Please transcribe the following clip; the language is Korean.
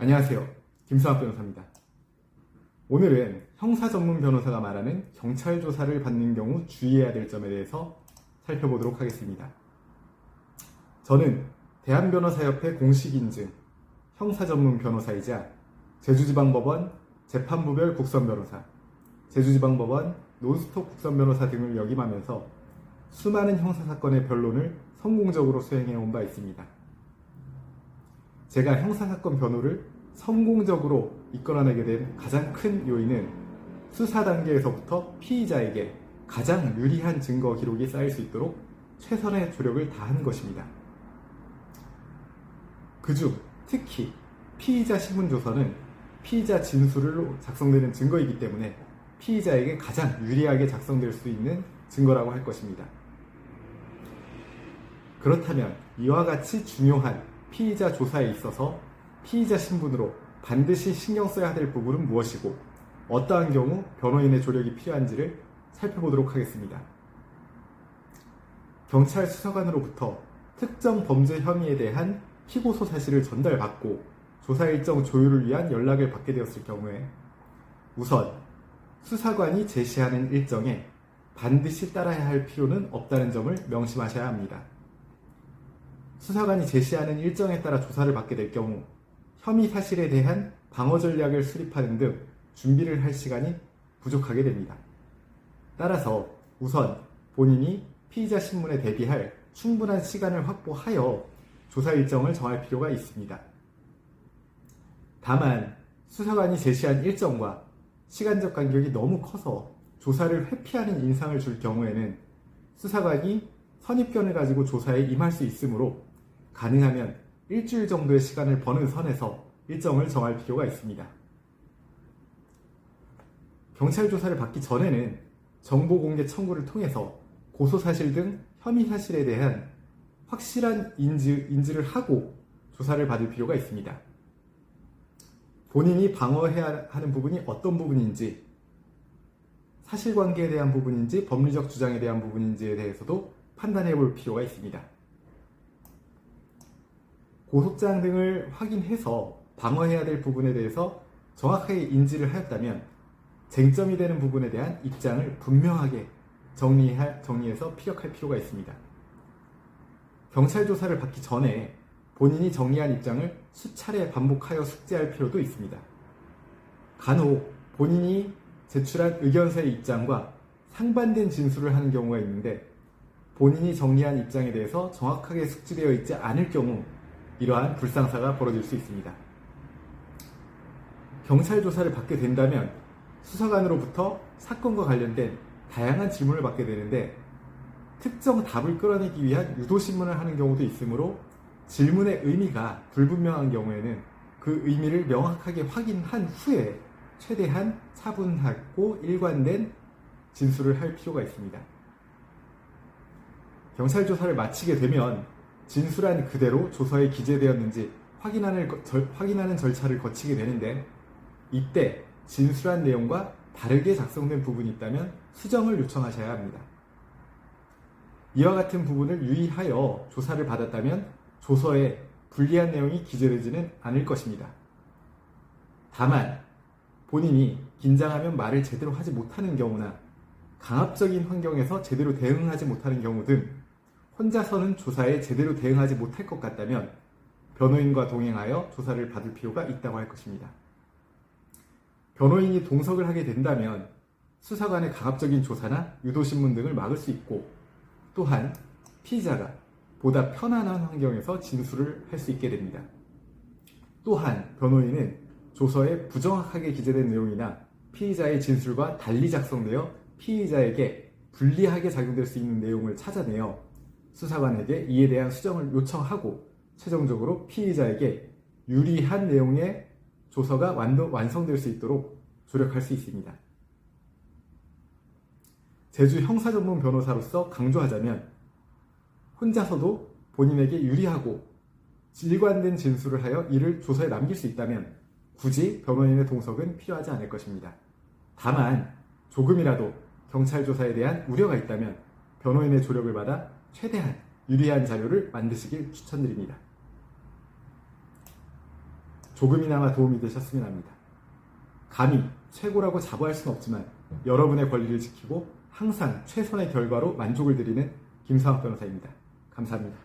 안녕하세요. 김수학 변호사입니다. 오늘은 형사 전문 변호사가 말하는 경찰 조사를 받는 경우 주의해야 될 점에 대해서 살펴보도록 하겠습니다. 저는 대한변호사협회 공식인증 형사 전문 변호사이자 제주지방법원 재판부별 국선변호사, 제주지방법원 논스톱 국선변호사 등을 역임하면서 수많은 형사사건의 변론을 성공적으로 수행해온 바 있습니다. 제가 형사사건 변호를 성공적으로 이끌어내게 된 가장 큰 요인은 수사 단계에서부터 피의자에게 가장 유리한 증거 기록이 쌓일 수 있도록 최선의 조력을 다한 것입니다. 그중 특히 피의자 신문조서는 피의자 진술로 작성되는 증거이기 때문에 피의자에게 가장 유리하게 작성될 수 있는 증거라고 할 것입니다. 그렇다면 이와 같이 중요한 피의자 조사에 있어서 피의자 신분으로 반드시 신경 써야 될 부분은 무엇이고 어떠한 경우 변호인의 조력이 필요한지를 살펴보도록 하겠습니다. 경찰 수사관으로부터 특정 범죄 혐의에 대한 피고소 사실을 전달받고 조사 일정 조율을 위한 연락을 받게 되었을 경우에 우선 수사관이 제시하는 일정에 반드시 따라야 할 필요는 없다는 점을 명심하셔야 합니다. 수사관이 제시하는 일정에 따라 조사를 받게 될 경우 혐의 사실에 대한 방어 전략을 수립하는 등 준비를 할 시간이 부족하게 됩니다. 따라서 우선 본인이 피의자 신문에 대비할 충분한 시간을 확보하여 조사 일정을 정할 필요가 있습니다. 다만 수사관이 제시한 일정과 시간적 간격이 너무 커서 조사를 회피하는 인상을 줄 경우에는 수사관이 선입견을 가지고 조사에 임할 수 있으므로 가능하면 일주일 정도의 시간을 버는 선에서 일정을 정할 필요가 있습니다. 경찰 조사를 받기 전에는 정보 공개 청구를 통해서 고소사실 등 혐의 사실에 대한 확실한 인지를 하고 조사를 받을 필요가 있습니다. 본인이 방어해야 하는 부분이 어떤 부분인지, 사실관계에 대한 부분인지 법리적 주장에 대한 부분인지에 대해서도 판단해 볼 필요가 있습니다. 고소장 등을 확인해서 방어해야 될 부분에 대해서 정확하게 인지를 하였다면 쟁점이 되는 부분에 대한 입장을 분명하게 정리해서 피력할 필요가 있습니다. 경찰 조사를 받기 전에 본인이 정리한 입장을 수차례 반복하여 숙지할 필요도 있습니다. 간혹 본인이 제출한 의견서의 입장과 상반된 진술을 하는 경우가 있는데 본인이 정리한 입장에 대해서 정확하게 숙지되어 있지 않을 경우 이러한 불상사가 벌어질 수 있습니다. 경찰 조사를 받게 된다면 수사관으로부터 사건과 관련된 다양한 질문을 받게 되는데 특정 답을 끌어내기 위한 유도신문을 하는 경우도 있으므로 질문의 의미가 불분명한 경우에는 그 의미를 명확하게 확인한 후에 최대한 차분하고 일관된 진술을 할 필요가 있습니다. 경찰 조사를 마치게 되면 진술한 그대로 조서에 기재되었는지 확인하는 절차를 거치게 되는데 이때 진술한 내용과 다르게 작성된 부분이 있다면 수정을 요청하셔야 합니다. 이와 같은 부분을 유의하여 조사를 받았다면 조서에 불리한 내용이 기재되지는 않을 것입니다. 다만 본인이 긴장하면 말을 제대로 하지 못하는 경우나 강압적인 환경에서 제대로 대응하지 못하는 경우 등 혼자서는 조사에 제대로 대응하지 못할 것 같다면 변호인과 동행하여 조사를 받을 필요가 있다고 할 것입니다. 변호인이 동석을 하게 된다면 수사관의 강압적인 조사나 유도신문 등을 막을 수 있고 또한 피의자가 보다 편안한 환경에서 진술을 할 수 있게 됩니다. 또한 변호인은 조서에 부정확하게 기재된 내용이나 피의자의 진술과 달리 작성되어 피의자에게 불리하게 작용될 수 있는 내용을 찾아내어 수사관에게 이에 대한 수정을 요청하고 최종적으로 피의자에게 유리한 내용의 조서가 완성될 수 있도록 조력할 수 있습니다. 제주 형사 전문 변호사로서 강조하자면 혼자서도 본인에게 유리하고 일관된 진술을 하여 이를 조서에 남길 수 있다면 굳이 변호인의 동석은 필요하지 않을 것입니다. 다만 조금이라도 경찰 조사에 대한 우려가 있다면 변호인의 조력을 받아 최대한 유리한 자료를 만드시길 추천드립니다. 조금이나마 도움이 되셨으면 합니다. 감히 최고라고 자부할 수는 없지만 여러분의 권리를 지키고 항상 최선의 결과로 만족을 드리는 김상학 변호사입니다. 감사합니다.